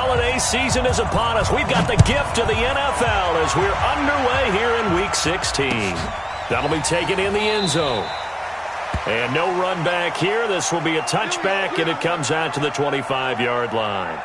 holiday season is upon us. We've got the gift of the NFL as we're underway here in Week 16. That'll be taken in the end zone. And no run back here. This will be a touchback, and it comes out to the 25-yard line.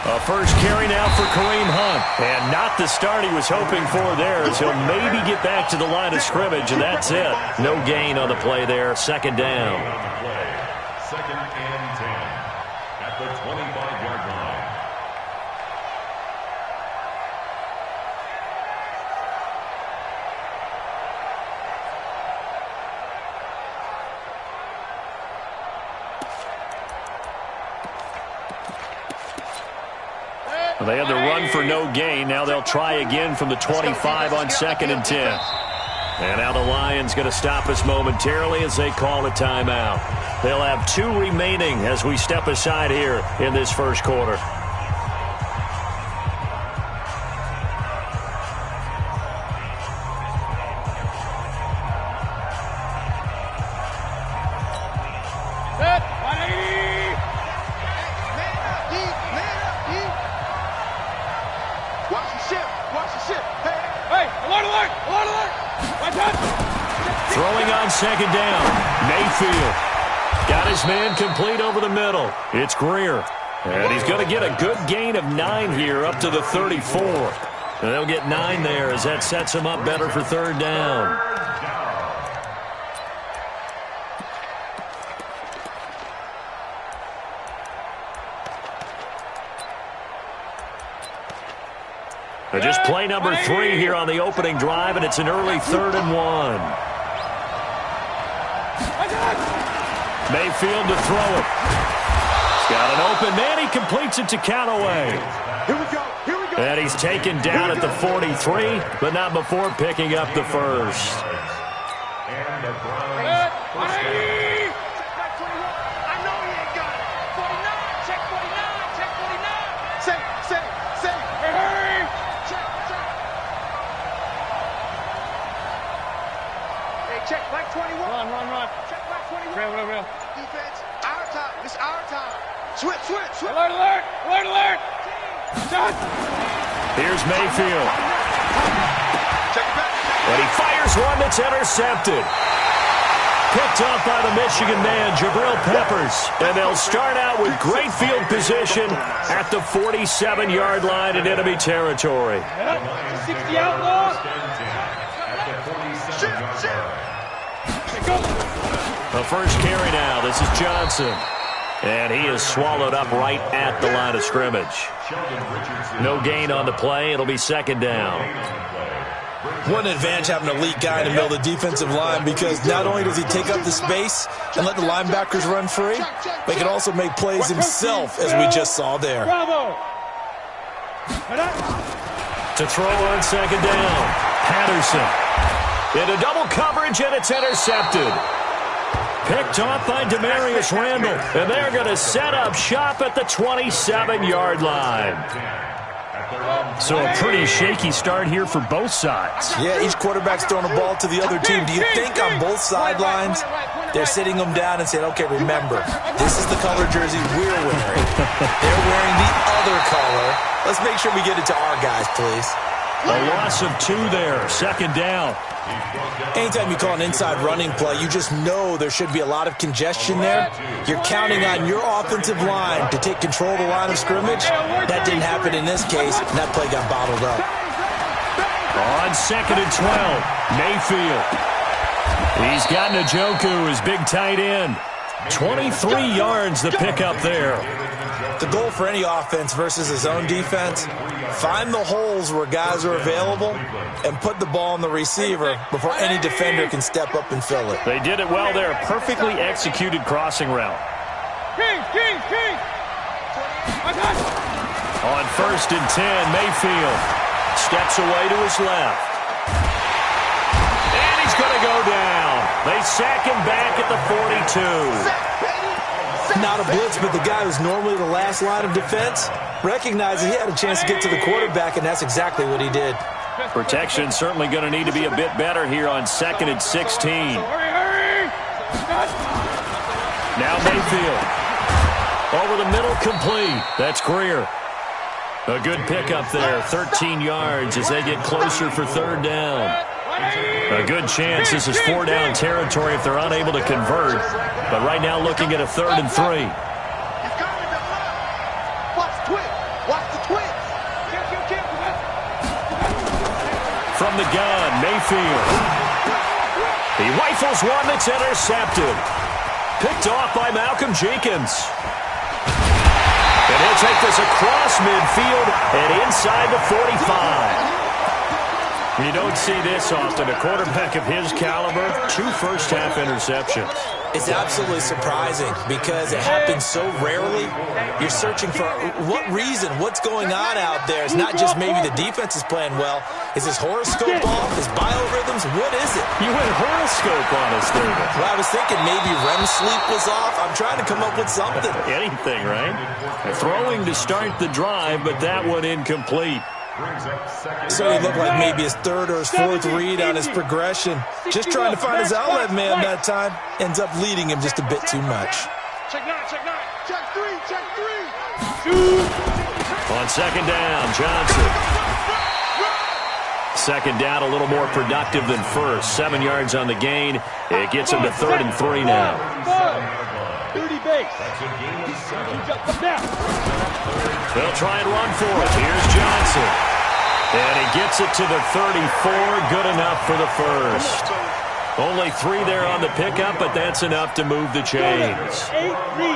A first carry now for Kareem Hunt. And not the start he was hoping for there, as he'll maybe get back to the line of scrimmage, and that's it. No gain on the play there. Second down. Second and 10 at the 25-yard line. They had the run for no gain. Now they'll try again from the 25 on second and 10. And now the Lions going to stop us momentarily as they call a timeout. They'll have 2 remaining as we step aside here in this first quarter. Throwing on second down. Mayfield got his man complete over the middle. It's Greer. And he's going to get a good gain of 9 here up to the 34. And they'll get 9 there as that sets him up better for third down. Just play number 3 here on the opening drive, and it's an early 3rd and 1. Mayfield to throw it. He's got an open man. He completes it to Callaway. And he's taken down at the 43, but not before picking up the first. And the Browns first down. Check, black 21. Run. Check, black 21. Real. Defense, our time. This is our time. Switch. Alert. Shot. Here's Mayfield. Check it back. And he fires one that's intercepted. Picked off by the Michigan man, Jabril Peppers. And they'll start out with great field position at the 47-yard line in enemy territory. 60 outlaws. The first carry now. This is Johnson. And he is swallowed up right at the line of scrimmage. No gain on the play. It'll be second down. What an advantage having an elite guy in the middle of the defensive line, because not only does he take up the space and let the linebackers run free, but he can also make plays himself, as we just saw there. To throw on second down, Patterson. Into double coverage, and it's intercepted. Picked off by Demarius Randall. And they're going to set up shop at the 27-yard line. So a pretty shaky start here for both sides. Yeah, each quarterback's throwing a ball to the other team. Do you think on both sidelines they're sitting them down and saying, okay, remember, this is the color jersey we're wearing. They're wearing the other color. Let's make sure we get it to our guys, please. A loss of 2 there. Second down. Anytime you call an inside running play, you just know there should be a lot of congestion there. You're counting on your offensive line to take control of the line of scrimmage. That didn't happen in this case, and that play got bottled up. On second and 12, Mayfield. He's got Njoku, his big tight end. 23 yards the pickup there. The goal for any offense versus his own defense, Find the holes where guys are available and put the ball on the receiver before any defender can step up and fill it. They did it well there. Perfectly executed crossing route. On 1st and 10, Mayfield steps away to his left. And he's going to go down. They sack him back at the 42. Not a blitz, but the guy who's normally the last line of defense recognized that he had a chance to get to the quarterback, and that's exactly what he did. Protection certainly going to need to be a bit better here on 2nd and 16. Now Mayfield. Over the middle, complete. That's Greer. A good pickup there, 13 yards as they get closer for 3rd down. A good chance this is 4-down territory if they're unable to convert. But right now looking at a 3rd and 3. From the gun, Mayfield. He rifles one that's intercepted. Picked off by Malcolm Jenkins. And he'll take this across midfield and inside the 45. You don't see this often. A quarterback of his caliber, 2 first-half interceptions. It's absolutely surprising because it happens so rarely. You're searching for what reason, what's going on out there. It's not just maybe the defense is playing well. Is his horoscope off? His biorhythms? What is it? You went horoscope on us, David. Well, I was thinking maybe REM sleep was off. I'm trying to come up with something. Anything, right? Throwing to start the drive, but that one incomplete. So he looked like maybe his 3rd or his 4th read on his progression. Just trying to find his outlet man that time. Ends up leading him just a bit too much. Check 9, check 9. Check 3, check 3. On 2nd down, Johnson. 2nd down, a little more productive than 1st. 7 yards on the gain. It gets him to 3rd and 3 now. 30 base. They'll try and run for it. Here's Johnson. And he gets it to the 34. Good enough for the first. Only 3 there on the pickup, but that's enough to move the chains.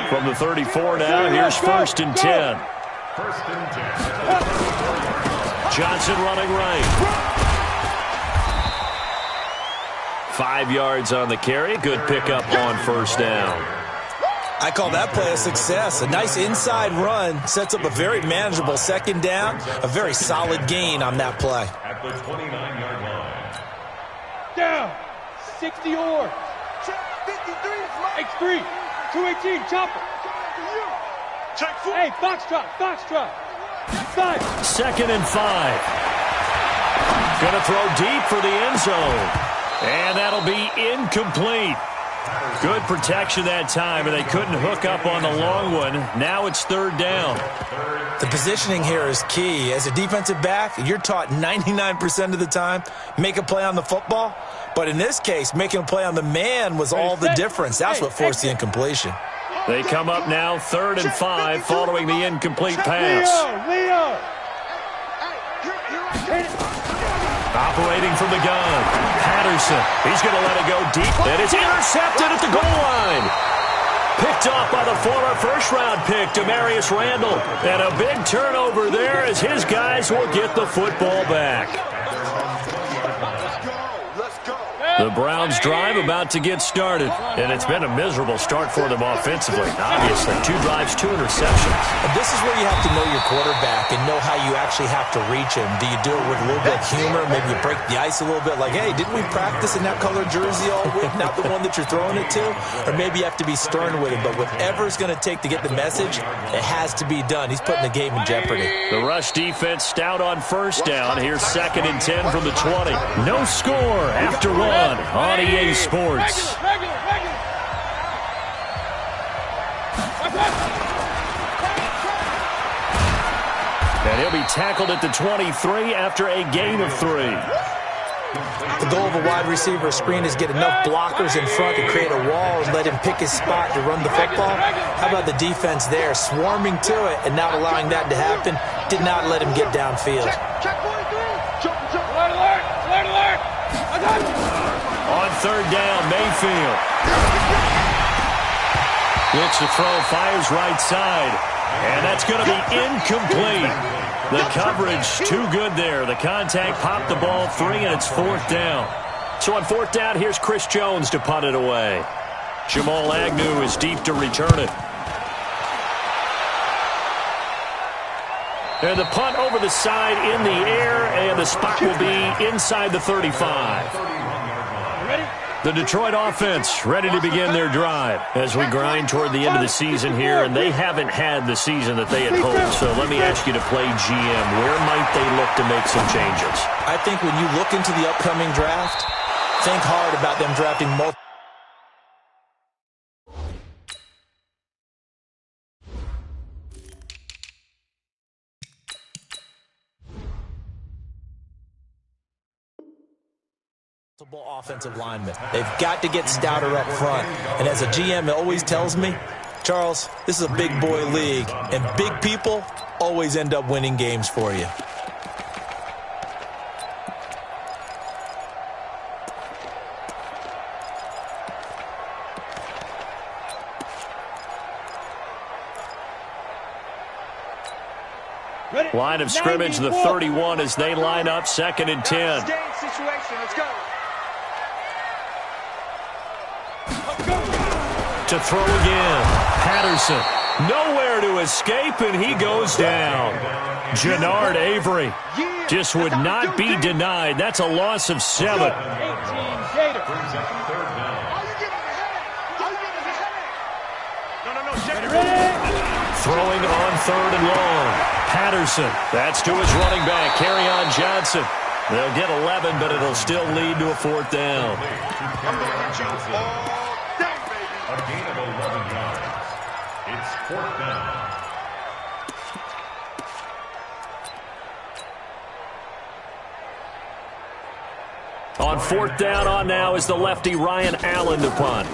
From the 34 now, here's 1st and 10. Johnson running right. 5 yards on the carry. Good pickup on 1st down. I call that play a success. A nice inside run sets up a very manageable 2nd down. A very solid gain on that play. At the 29-yard line. Down. 60 yards. Check 53. X3. 218. Chopper. Check 4. Hey, foxtrot. 5. 2nd and 5. Gonna throw deep for the end zone. And that'll be incomplete. Good protection that time, and they couldn't hook up on the long one. Now it's 3rd down. The positioning here is key. As a defensive back, you're taught 99% of the time, make a play on the football. But in this case, making a play on the man was all the difference. That's what forced the incompletion. They come up now 3rd and 5 following the incomplete pass. Leo. Operating from the gun, Patterson. He's going to let it go deep, and it's intercepted at the goal line. Picked off by the former first-round pick, Demarius Randall. And a big turnover there as his guys will get the football back. The Browns drive about to get started, and it's been a miserable start for them offensively. Obviously, 2 drives, 2 interceptions. And this is where you have to know your quarterback and know how you actually have to reach him. Do you do it with a little bit of humor? Maybe you break the ice a little bit, like, hey, didn't we practice in that color jersey all week, not the one that you're throwing it to? Or maybe you have to be stern with him, but whatever it's going to take to get the message, it has to be done. He's putting the game in jeopardy. The rush defense stout on 1st down. Here's 2nd and 10 from the 20. No score after 1. On EA Sports. And he'll be tackled at the 23 after a gain of 3. The goal of a wide receiver screen is get enough blockers in front to create a wall and let him pick his spot to run the football. How about the defense there, swarming to it and not allowing that to happen? Did not let him get downfield. On 3rd down, Mayfield. Looks to throw, fires right side. And that's going to be incomplete. The coverage too good there. The contact popped the ball free, and it's 4th down. So on 4th down, here's Chris Jones to punt it away. Jamal Agnew is deep to return it. And the punt over the side in the air, and the spot will be inside the 35. The Detroit offense ready to begin their drive as we grind toward the end of the season here, and they haven't had the season that they had hoped. So let me ask you to play GM. Where might they look to make some changes? I think when you look into the upcoming draft, think hard about them drafting multiple. Offensive linemen. They've got to get stouter up front. And as a GM, it always tells me, Charles, this is a big boy league, and big people always end up winning games for you. Line of scrimmage, the 31 as they line up, 2nd and 10. Situation. Let's go. To throw again. Patterson. Nowhere to escape, and he goes down. Jannard Avery just would not be denied. That's a loss of 7. 18 Gator. Throwing on 3rd and long. Patterson. That's to his running back, Kerryon Johnson. They'll get 11, but it'll still lead to a 4th down. A gain of 11 yards. It's 4th down. On 4th down on now is the lefty Ryan Allen to punt.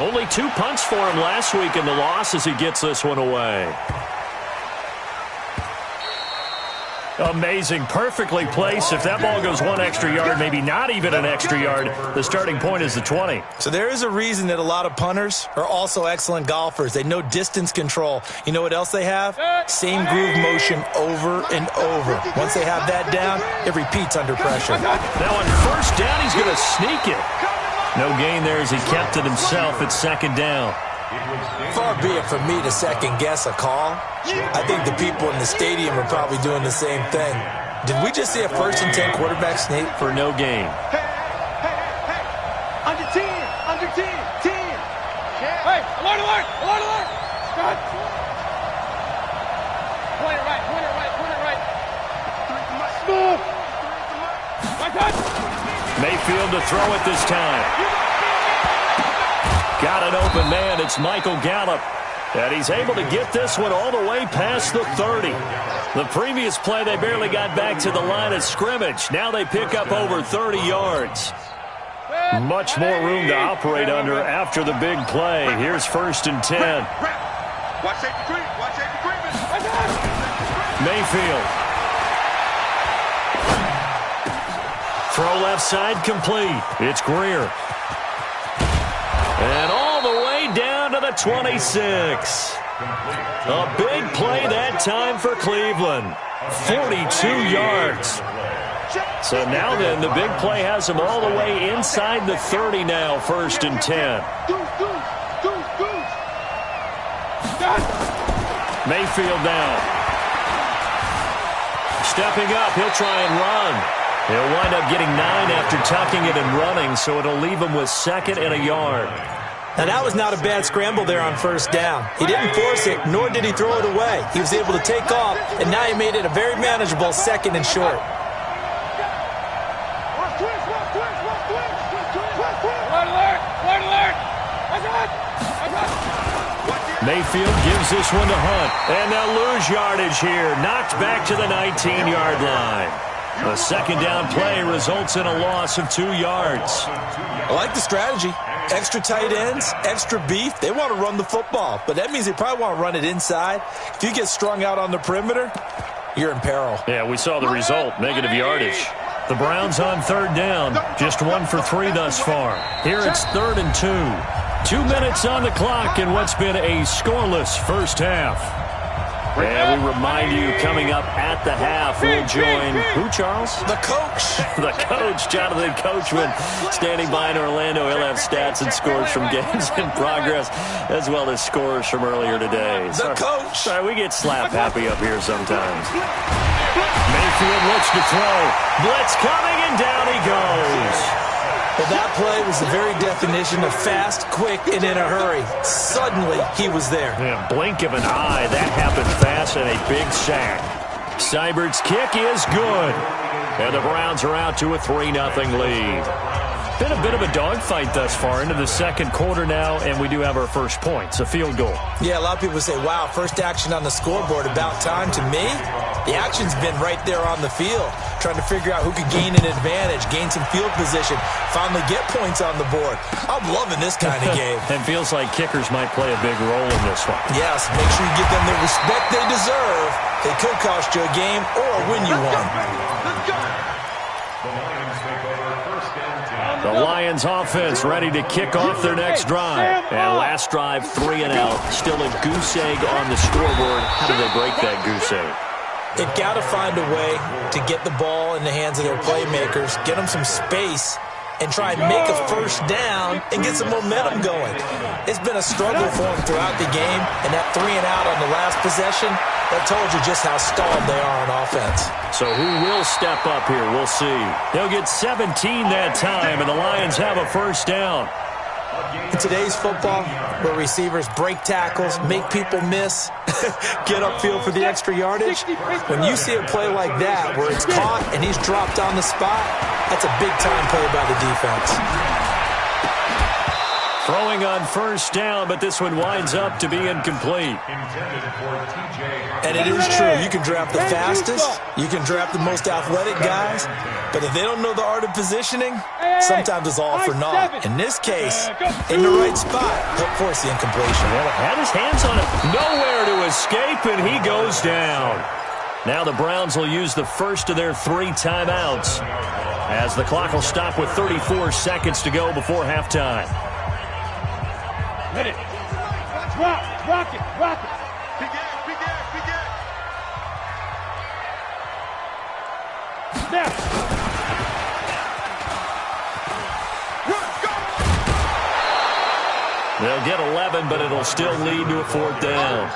Only 2 punts for him last week in the loss as he gets this one away. Amazing, perfectly placed. If that ball goes 1 extra yard, maybe not even an extra yard, the starting point is the 20. So there is a reason that a lot of punters are also excellent golfers. They know distance control. You know what else they have? Same groove motion over and over. Once they have that down, it repeats under pressure. Now on 1st down, he's going to sneak it. No gain there as he kept it himself at 2nd down. Far be it from me to second-guess a call. I think the people in the stadium are probably doing the same thing. Did we just see a 1st and 10 quarterback sneak? For no gain. Hey. Under 10. Under 10. 10. Hey, alert. Scott. Point it right. Smooth. Right touch. Mayfield to throw it this time. Got an open man. It's Michael Gallup. And he's able to get this one all the way past the 30. The previous play, they barely got back to the line of scrimmage. Now they pick up over 30 yards. Much more room to operate under after the big play. Here's 1st and 10. Watch safety creep. Mayfield. Throw left side complete. It's Greer. And all the way down to the 26. A big play that time for Cleveland. 42 yards. So now then, the big play has them all the way inside the 30 now, 1st and 10. Mayfield now. Stepping up, he'll try and run. He'll wind up getting 9 after tucking it and running, so it'll leave him with 2nd and a yard. Now, that was not a bad scramble there on 1st down. He didn't force it, nor did he throw it away. He was able to take off, and now he made it a very manageable 2nd and short. Mayfield gives this one to Hunt. And they'll lose yardage here. Knocked back to the 19-yard line. The 2nd down play results in a loss of 2 yards. I like the strategy. Extra tight ends, extra beef. They want to run the football, but that means they probably want to run it inside. If you get strung out on the perimeter, you're in peril. Yeah, we saw the result, negative yardage. The Browns on 3rd down, just 1 for 3 thus far. Here it's 3rd and 2. 2 minutes on the clock in what's been a scoreless first half. And we remind you, coming up at the half, we'll join who, Charles? The coach. The coach, Jonathan Coachman, standing by in Orlando. He'll have stats and scores from games in progress, as well as scores from earlier today. The coach. Sorry, we get slap happy up here sometimes. Mayfield looks to throw. Blitz coming, and down he goes. Well, that play was the very definition of fast, quick, and in a hurry. Suddenly, he was there. Yeah, blink of an eye. That happened fast, and a big sack. Seibert's kick is good. And the Browns are out to a 3-0 lead. Been a bit of a dogfight thus far into the second quarter now, and we do have our first points, a field goal. Yeah, a lot of people say, wow, first action on the scoreboard, about time. To me, the action's been right there on the field, trying to figure out who could gain an advantage, gain some field position, finally get points on the board. I'm loving this kind of game. It feels like kickers might play a big role in this one. Yes, make sure you give them the respect they deserve. They could cost you a game or win you one. The Lions offense ready to kick off their next drive. And last drive, 3 and out. Still a goose egg on the scoreboard. How do they break that goose egg? They've got to find a way to get the ball in the hands of their playmakers, get them some space, and try and make a first down and get some momentum going. It's been a struggle for them throughout the game, and that 3 and out on the last possession, that told you just how stalled they are on offense. So who will step up here? We'll see. They'll get 17 that time, and the Lions have a first down. In today's football, where receivers break tackles, make people miss, get upfield for the extra yardage, when you see a play like that where it's caught and he's dropped on the spot, that's a big-time play by the defense. Throwing on first down, but this one winds up to be incomplete. And it is true. You can draft the fastest, you can draft the most athletic guys, but if they don't know the art of positioning, sometimes it's all for naught. In this case, in the right spot, he'll force the incompletion. Well, had his hands on it. Nowhere to escape, and he goes down. Now the Browns will use the first of their 3 timeouts, as the clock will stop with 34 seconds to go before halftime. Hit it. Rock it. Big air. Snap. They'll get 11, but it'll still lead to a 4th down.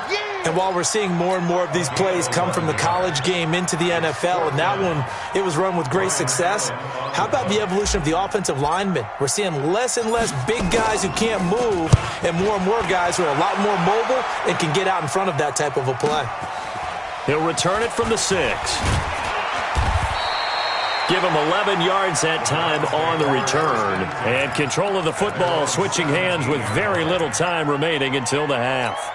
And while we're seeing more and more of these plays come from the college game into the NFL, and that one, it was run with great success, how about the evolution of the offensive linemen? We're seeing less and less big guys who can't move and more guys who are a lot more mobile and can get out in front of that type of a play. He'll return it from the 6. Give him 11 yards that time on the return. And control of the football switching hands with very little time remaining until the half.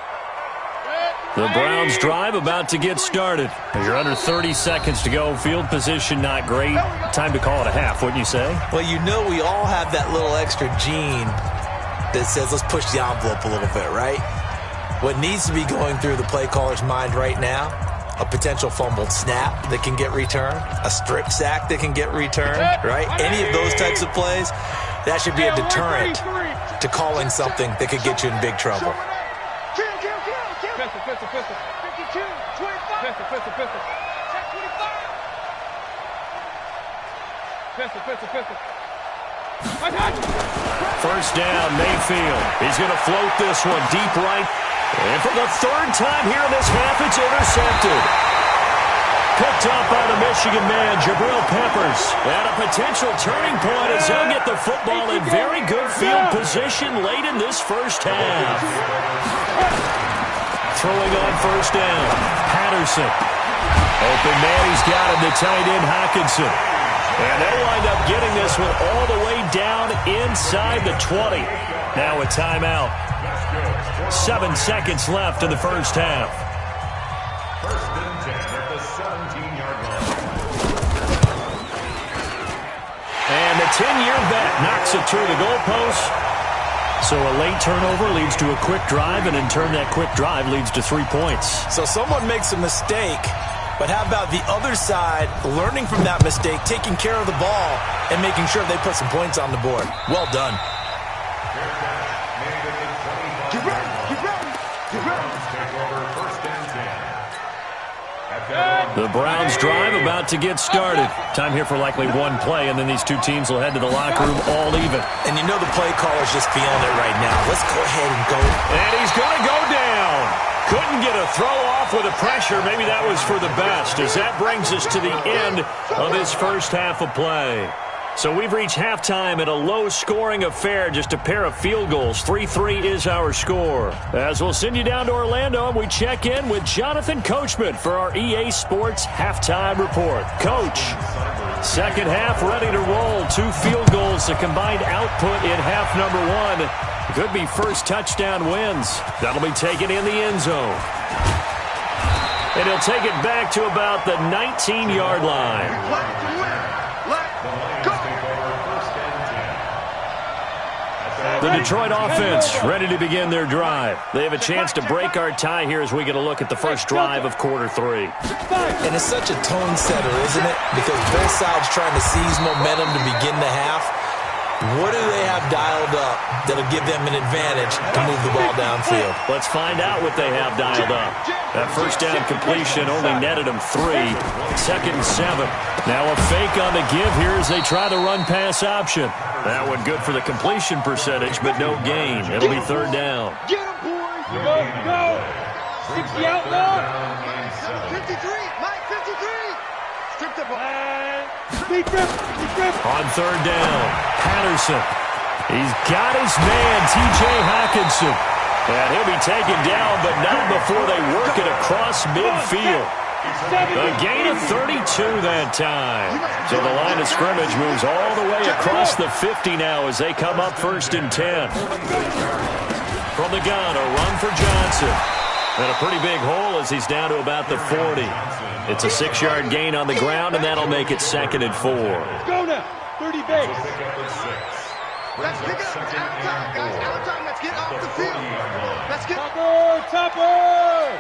The Browns drive about to get started. You're under 30 seconds to go. Field position not great. Time to call it a half, wouldn't you say? Well, you know we all have that little extra gene that says let's push the envelope a little bit, right? What needs to be going through the play caller's mind right now, a potential fumbled snap that can get returned, a strip sack that can get returned, right? Any of those types of plays, that should be a deterrent to calling something that could get you in big trouble. Pistol. 52, 25. Pistol. Check 25. Pistol. First down, Mayfield. He's going to float this one deep right. And for the 3rd time here in this half, it's intercepted. Picked up by the Michigan man, Jabril Peppers. And a potential turning point as he'll get the football in very good field position late in this first half. Throwing on first down, Patterson. Open man, he's got him, the tight end, Hockenson. And they'll wind up getting this one all the way down inside the 20. Now a timeout. 7 seconds left in the first half. First and 10 at the 17-yard line. And the 10-year vet knocks it through the goalpost. So a late turnover leads to a quick drive, and in turn that quick drive leads to 3 points. So someone makes a mistake, but how about the other side learning from that mistake, taking care of the ball, and making sure they put some points on the board? Well done. Get ready. Take over first and 10. The Browns drive about to get started. Time here for likely one play, and then these two teams will head to the locker room all even. And you know the play caller's just feeling it right now. Let's go ahead and go. And he's going to go down. Couldn't get a throw off with the pressure. Maybe that was for the best, as that brings us to the end of this first half of play. So we've reached halftime at a low-scoring affair, just a pair of field goals. 3-3 is our score. As we'll send you down to Orlando, and we check in with Jonathan Coachman for our EA Sports Halftime Report. Coach, second half ready to roll. 2 field goals, the combined output in half number 1. Could be first touchdown wins. That'll be taken in the end zone. And he'll take it back to about the 19-yard line. The Detroit offense ready to begin their drive. They have a chance to break our tie here as we get a look at the first drive of quarter 3. And it's such a tone setter, isn't it? Because both sides trying to seize momentum to begin the half. What do they have dialed up that'll give them an advantage to move the ball downfield? Let's find out what they have dialed up. That first down completion only netted them 3. Second and 7. Now a fake on the give here as they try the run-pass option. That one good for the completion percentage, but no gain. It'll be third down. Get him, boys. Go. 60 outlaw. 53. Mike, 53. Strip the ball. On third down, Patterson. He's got his man, T.J. Hockenson. And he'll be taken down, but not before they work it across midfield. A gain of 32 that time. So the line of scrimmage moves all the way across the 50 now as they come up first and 10. From the gun, a run for Johnson. And a pretty big hole as he's down to about the 40. It's a 6-yard gain on the ground, and that'll make it second and 4. Go now. 30 base. Let's pick it up. It's out time, guys. Out time. Let's get off the field. Let's get... Topper!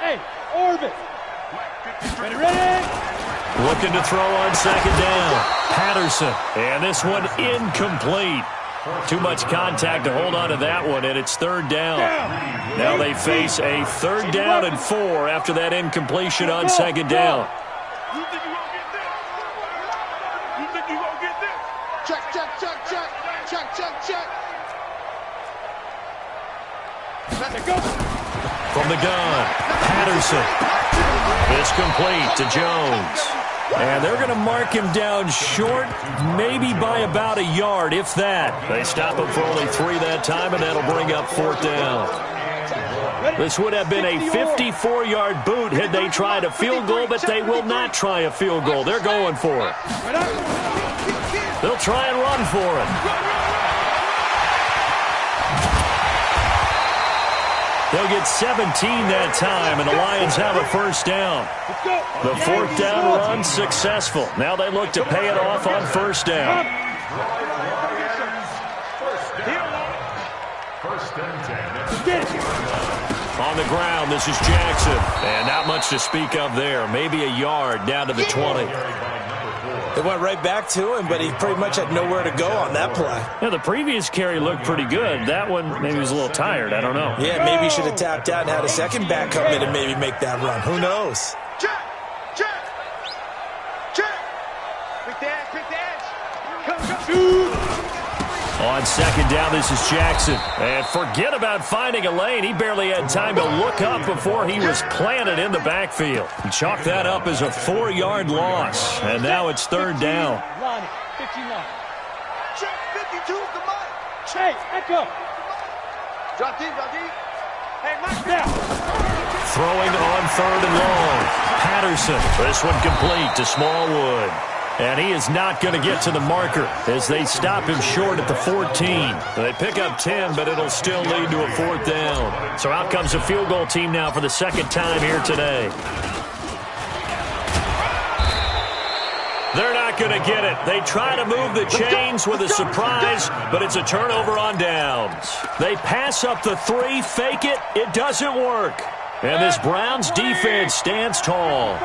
Hey, Orbit. Ready? Looking to throw on second down. Patterson. And this one incomplete. Too much contact to hold on to that one, and it's third down. Now they face a third down and 4 after that incompletion on second down. You think you gonna get this? You think you gonna get this? Check. Let's go. From the gun, Patterson. It's complete to Jones. And they're going to mark him down short, maybe by about a yard, if that. They stop him for only 3 that time, and that'll bring up fourth down. This would have been a 54-yard boot had they tried a field goal, but they will not try a field goal. They're going for it. They'll try and run for it. They'll get 17 that time, and the Lions have a first down. The fourth down run successful. Now they look to pay it off on first down. On the ground, this is Jackson. And not much to speak of there. Maybe a yard down to the 20. They went right back to him, but he pretty much had nowhere to go on that play. Yeah, the previous carry looked pretty good. That one, maybe he was a little tired. I don't know. Yeah, maybe he should have tapped out and had a second back come in and maybe make that run. Who knows? Check. Quick dash. Come. On second down, this is Jackson. And forget about finding a lane. He barely had time to look up before he was planted in the backfield. He chalked that up as a 4-yard loss. And now it's third down. Line 59. Check 52, come on. Hey, echo. Drop deep. Hey, Mike. Now. Throwing on third and long. Patterson. This one complete to Smallwood. And he is not going to get to the marker as they stop him short at the 14. They pick up 10, but it'll still lead to a fourth down. So out comes the field goal team now for the second time here today. They're not going to get it. They try to move the chains with a surprise, but it's a turnover on downs. They pass up the 3, fake it. It doesn't work. And this Browns defense stands tall.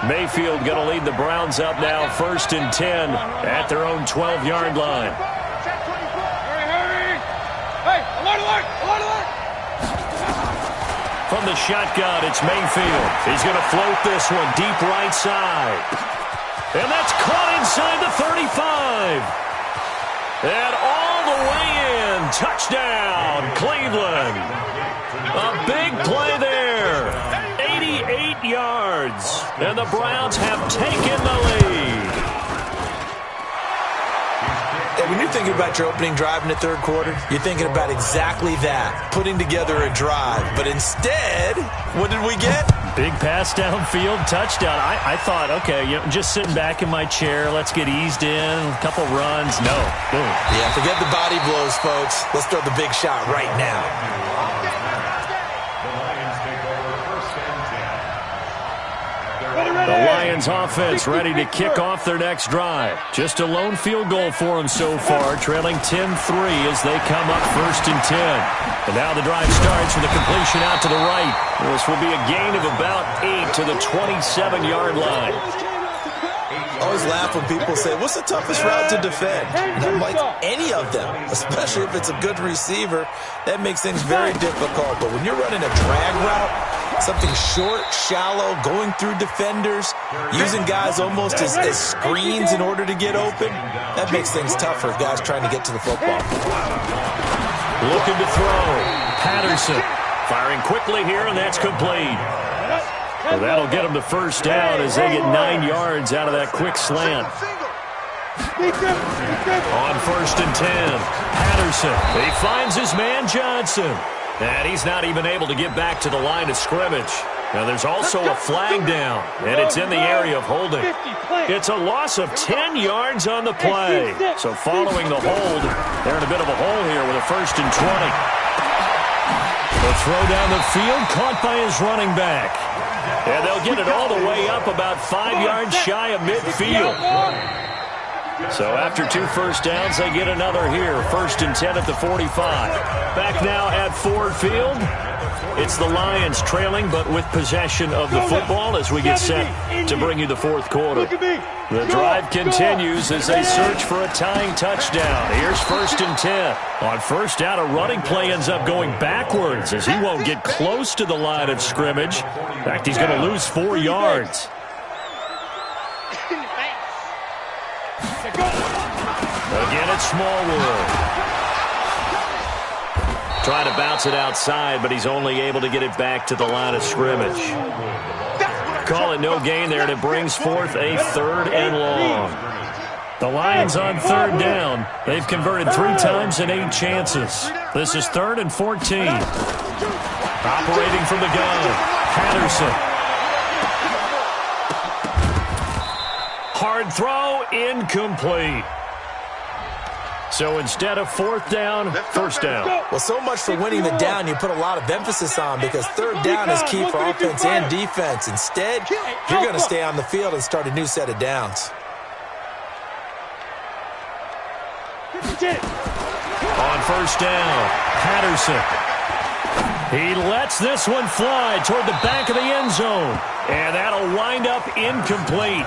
Mayfield going to lead the Browns up now, first and 10 at their own 12-yard line. Hurry. Hey, alert. from the shotgun, it's Mayfield. He's going to float this one deep right side. And that's caught inside the 35. And all the way in. Touchdown, Cleveland. A big play there. 88 yards. And the Browns have taken the lead. When you're thinking about your opening drive in the third quarter, you're thinking about exactly that, putting together a drive. But instead, what did we get? Big pass downfield, touchdown. I thought, okay, just sitting back in my chair, let's get eased in, a couple runs. No, boom. Yeah, forget the body blows, folks. Let's throw the big shot right now. The Lions offense ready to kick off their next drive. Just a lone field goal for them so far, trailing 10-3 as they come up 1st and 10. And now the drive starts with a completion out to the right. This will be a gain of about 8 to the 27-yard line. I always laugh when people say, what's the toughest route to defend? And I'm like, any of them, especially if it's a good receiver. That makes things very difficult. But when you're running a drag route, something short, shallow, going through defenders, using guys almost as screens in order to get open, that makes things tougher, guys trying to get to the football. Looking to throw. Patterson firing quickly here, and that's complete. Well, that'll get them the first down as they get 9 yards out of that quick slant. On 1st and 10, Patterson. He finds his man Johnson. And he's not even able to get back to the line of scrimmage. Now there's also a flag down, and it's in the area of holding. It's a loss of 10 yards on the play. So following the hold, they're in a bit of a hole here with a 1st and 20. The throw down the field, caught by his running back. And they'll get it all the way up about 5 yards shy of midfield. So after 2 first downs, they get another here. 1st and 10 at the 45. Back now at Ford Field. It's the Lions trailing, but with possession of the football as we get set to bring you the 4th quarter. The drive continues as they search for a tying touchdown. Here's 1st and 10. On 1st down, a running play ends up going backwards as he won't get close to the line of scrimmage. In fact, he's going to lose 4 yards. Again, it's Smallwood. Trying to bounce it outside, but he's only able to get it back to the line of scrimmage. Call it no gain there, and it brings forth a 3rd and long. The Lions on 3rd down. They've converted 3 times in 8 chances. This is 3rd and 14. Operating from the gun, Patterson. Hard throw, incomplete. So instead of 4th down, 1st down. Well, so much for winning the down you put a lot of emphasis on because 3rd down is key for offense and defense. Instead, you're going to stay on the field and start a new set of downs. On 1st down, Patterson. He lets this one fly toward the back of the end zone. And that'll wind up incomplete.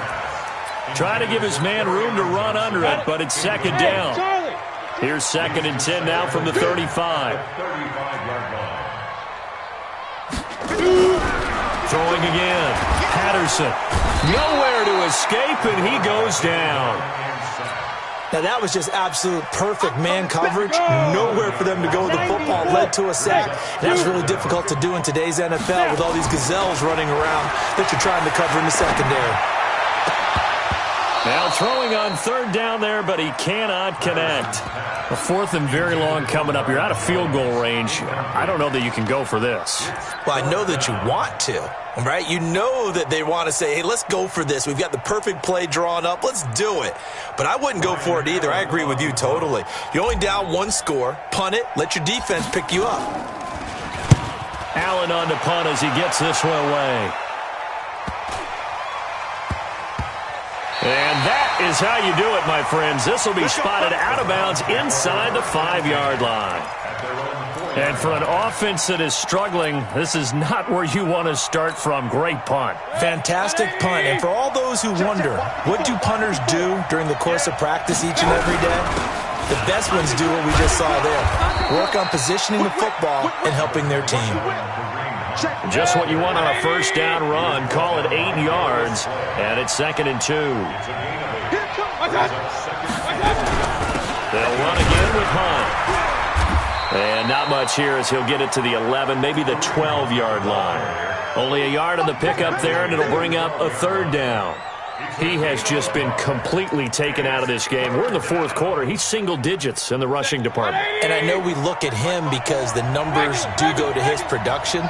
Trying to give his man room to run under it, but it's 2nd down. Here's 2nd and 10 now from the 35. Throwing again. Patterson. Nowhere to escape, and he goes down. Now, that was just absolute perfect man coverage. Nowhere for them to go with the football. Led to a sack. That's really difficult to do in today's NFL with all these gazelles running around that you're trying to cover in the secondary. Now throwing on 3rd down there, but he cannot connect. A 4th and very long coming up. You're out of field goal range. I don't know that you can go for this. Well, I know that you want to, right? You know that they want to say, hey, let's go for this. We've got the perfect play drawn up. Let's do it. But I wouldn't go for it either. I agree with you totally. You're only down 1 score. Punt it. Let your defense pick you up. Allen on the punt as he gets this one away. And that is how you do it, my friends. This will be spotted out of bounds inside the 5-yard line. And for an offense that is struggling, this is not where you want to start from. Great punt. Fantastic punt. And for all those who wonder, what do punters do during the course of practice each and every day? The best ones do what we just saw there. Work on positioning the football and helping their team. Just what you want on a first down run. Call it 8 yards, and it's 2nd and 2. They'll run again with Hunt. And not much here as he'll get it to the 11, maybe the 12-yard line. Only a yard on the pickup there, and it'll bring up a 3rd down. He has just been completely taken out of this game. We're in the 4th quarter. He's single digits in the rushing department. And I know we look at him because the numbers do go to his production.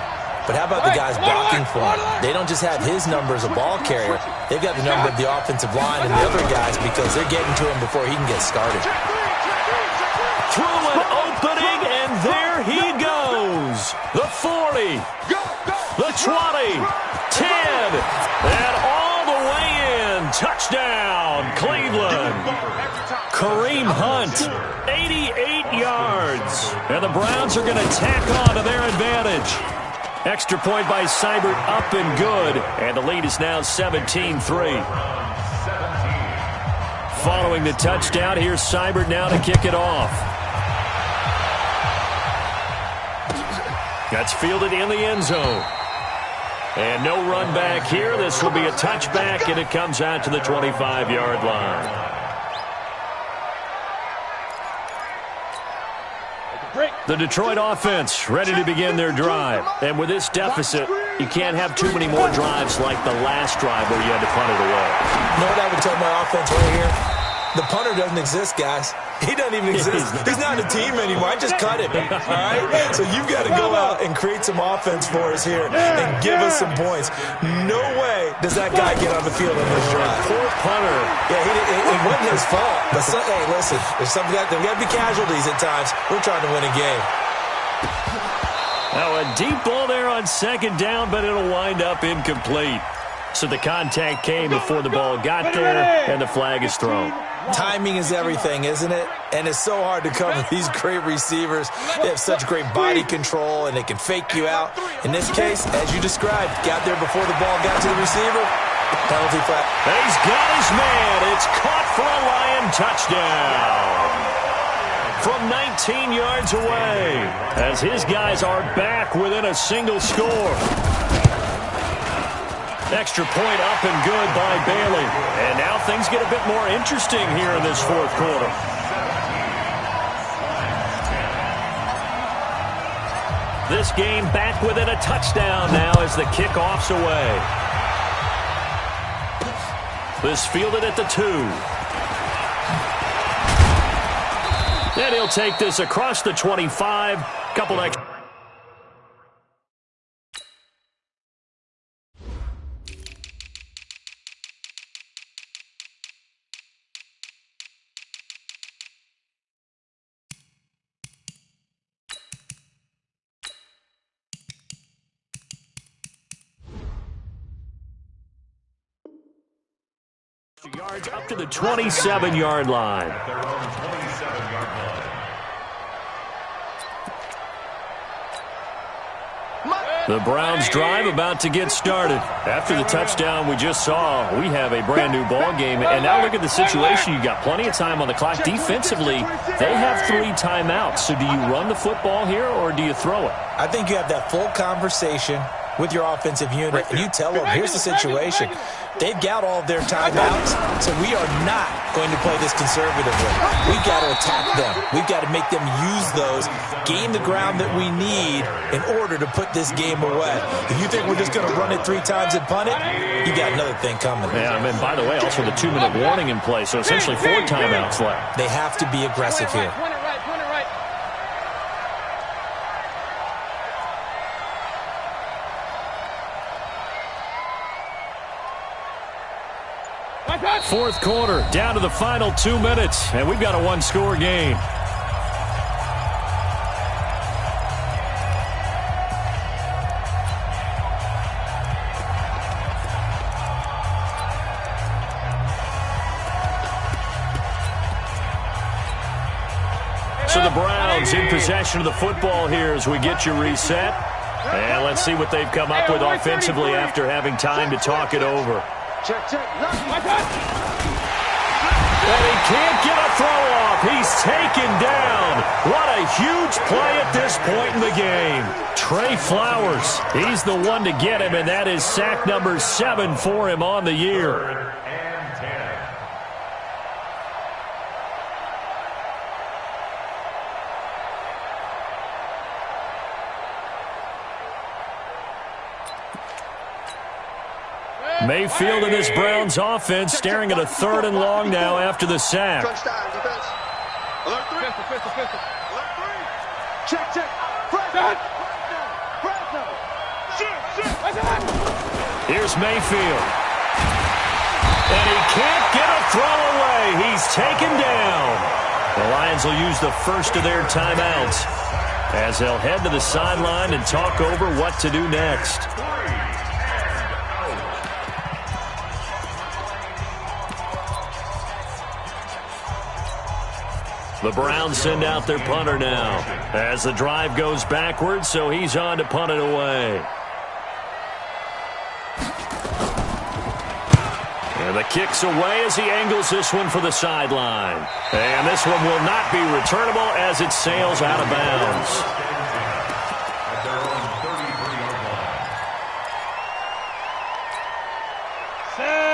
But how about the guys blocking for him? They don't just have his number as a ball carrier. They've got the number of the offensive line and the other guys because they're getting to him before he can get started. Through an opening, and there he goes. The 40, the 20, 10, and all the way in. Touchdown, Cleveland. Kareem Hunt, 88 yards. And the Browns are going to tack on to their advantage. Extra point by Seibert, up and good. And the lead is now 17-3. Following the touchdown, here's Seibert now to kick it off. That's fielded in the end zone. And no run back here. This will be a touchback, and it comes out to the 25-yard line. The Detroit offense ready to begin their drive. And with this deficit, you can't have too many more drives like the last drive where you had to punt it away. You know what I would tell my offense right here? The punter doesn't exist, guys. He doesn't even exist. He's not a team anymore. I just cut him, all right? So you've got to go out and create some offense for us here and give us some points. No way does that guy get on the field in this drive. Poor punter. Yeah, it wasn't his fault. But hey, listen, there's got to be casualties at times. We're trying to win a game. Now a deep ball there on 2nd down, but it'll wind up incomplete. So the contact came before the ball got there, and the flag is thrown. Timing is everything, isn't it? And it's so hard to cover these great receivers. They have such great body control, and they can fake you out. In this case, as you described, got there before the ball got to the receiver. Penalty flag. He's got his man. It's caught for a Lion touchdown. From 19 yards away, as his guys are back within a single score. Extra point up and good by Bailey. And now things get a bit more interesting here in this 4th quarter. This game back within a touchdown now as the kickoff's away. This fielded at the 2. And he'll take this across the 25. Couple extra. Yards up to the 27-yard line. The Browns drive about to get started. After the touchdown we just saw, we have a brand new ball game. And now look at the situation. You've got plenty of time on the clock. Defensively, they have 3 timeouts. So do you run the football here or do you throw it? I think you have that full conversation with your offensive unit, and you tell them, here's the situation. They've got all of their timeouts, so we are not going to play this conservatively. We've got to attack them. We've got to make them use those, gain the ground that we need in order to put this game away. If you think we're just going to run it 3 times and punt it, you got another thing coming. Yeah, I mean, by the way, also the 2-minute warning in play, so essentially 4 timeouts left. They have to be aggressive here. Fourth quarter, down to the final 2 minutes, and we've got a 1-score game. So the Browns in possession of the football here as we get you reset. And let's see what they've come up with offensively after having time to talk it over. Check. And he can't get a throw off. He's taken down. What a huge play at this point in the game. Trey Flowers, he's the one to get him, and that is sack number 7 for him on the year. Mayfield and this Browns offense staring at a 3rd and long now after the sack. Touchdown, defense. Alert 3. Alert 3. Check, check. Press. Here's Mayfield. And he can't get a throw away. He's taken down. The Lions will use the first of their timeouts as they'll head to the sideline and talk over what to do next. The Browns send out their punter now as the drive goes backwards, so he's on to punt it away. And the kick's away as he angles this one for the sideline. And this one will not be returnable as it sails out of bounds.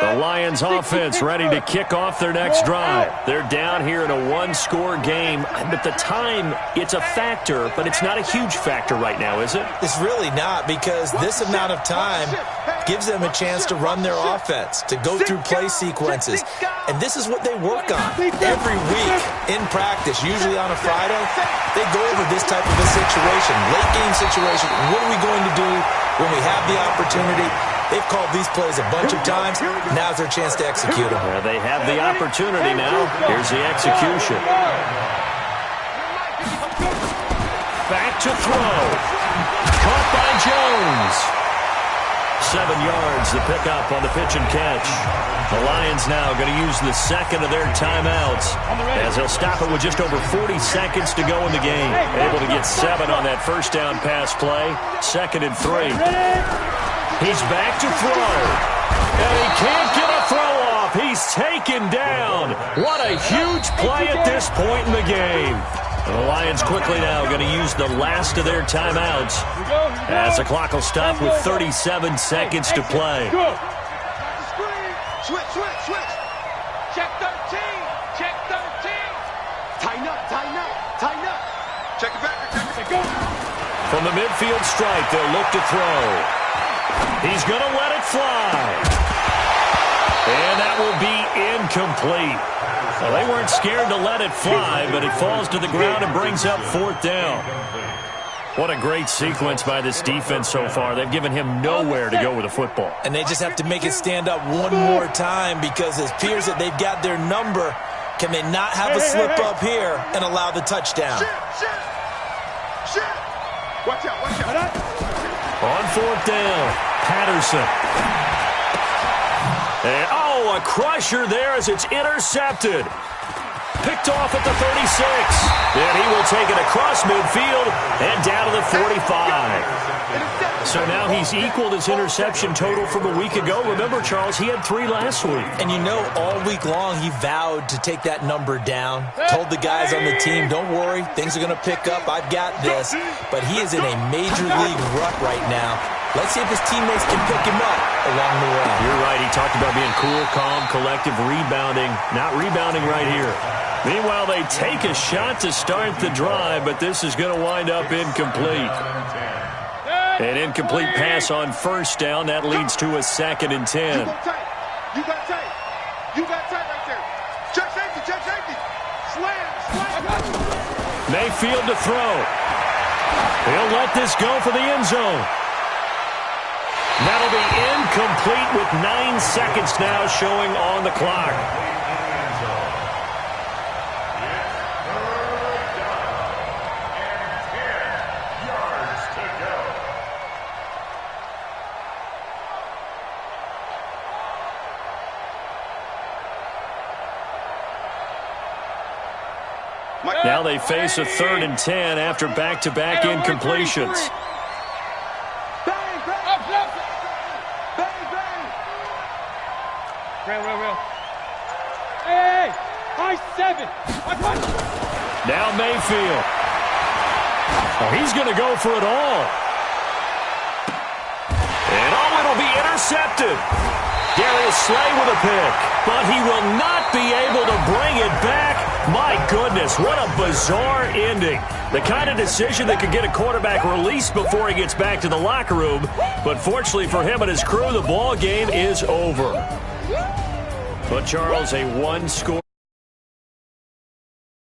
The Lions offense ready to kick off their next drive. They're down here in a 1-score game. But the time, it's a factor, but it's not a huge factor right now, is it? It's really not, because this amount of time gives them a chance to run their offense, to go through play sequences. And this is what they work on every week in practice, usually on a Friday. They go over this type of a situation, late game situation. What are we going to do when we have the opportunity? They've called these plays a bunch of times. Now's their chance to execute them. Well, they have the opportunity now. Here's the execution. Back to throw. Caught by Jones. 7 yards, the pickup on the pitch and catch. The Lions now going to use the second of their timeouts as they'll stop it with just over 40 seconds to go in the game. Able to get 7 on that first down pass play. 2nd and 3. He's back to throw. And he can't get a throw off. He's taken down. What a huge play at this point in the game. And the Lions quickly now going to use the last of their timeouts as the clock will stop with 37 seconds to play. Switch, switch, switch. Check 13. Check 13. Tighten up, tighten up, tighten up. Check it back. Check it back. From the midfield stripe, they'll look to throw. He's going to let it fly. And that will be incomplete. Well, they weren't scared to let it fly, but it falls to the ground and brings up 4th down. What a great sequence by this defense so far. They've given him nowhere to go with the football. And they just have to make it stand up one more time, because it appears that they've got their number. Can they not have a slip up here and allow the touchdown? Shit. Watch out, watch out. On 4th down, Patterson. And, a crusher there as it's intercepted. Picked off at the 36. And he will take it across midfield and down to the 45. So now he's equaled his interception total from a week ago. Remember, Charles, he had 3 last week. And you know, all week long he vowed to take that number down. Told the guys on the team, don't worry, things are going to pick up. I've got this. But he is in a major league rut right now. Let's see if his teammates can pick him up along the way. You're right. He talked about being cool, calm, collective, rebounding. Not rebounding right here. Meanwhile, they take a shot to start the drive, but this is going to wind up incomplete. An incomplete pass on 1st down. That leads to a 2nd and 10. You got tight. You got tight right there. Check safety, check safety. Slam. Mayfield to throw. He'll let this go for the end zone. That'll be incomplete with 9 seconds now showing on the clock. Now they face a 3rd and 10 after back-to-back incompletions. Real. Hey! High 7. Now Mayfield. Oh, he's going to go for it all. And oh, it'll be intercepted. Darius Slay with a pick, but he will not be able to bring it back. My goodness, what a bizarre ending. The kind of decision that could get a quarterback released before he gets back to the locker room. But fortunately for him and his crew, the ball game is over. But Charles, a one-score.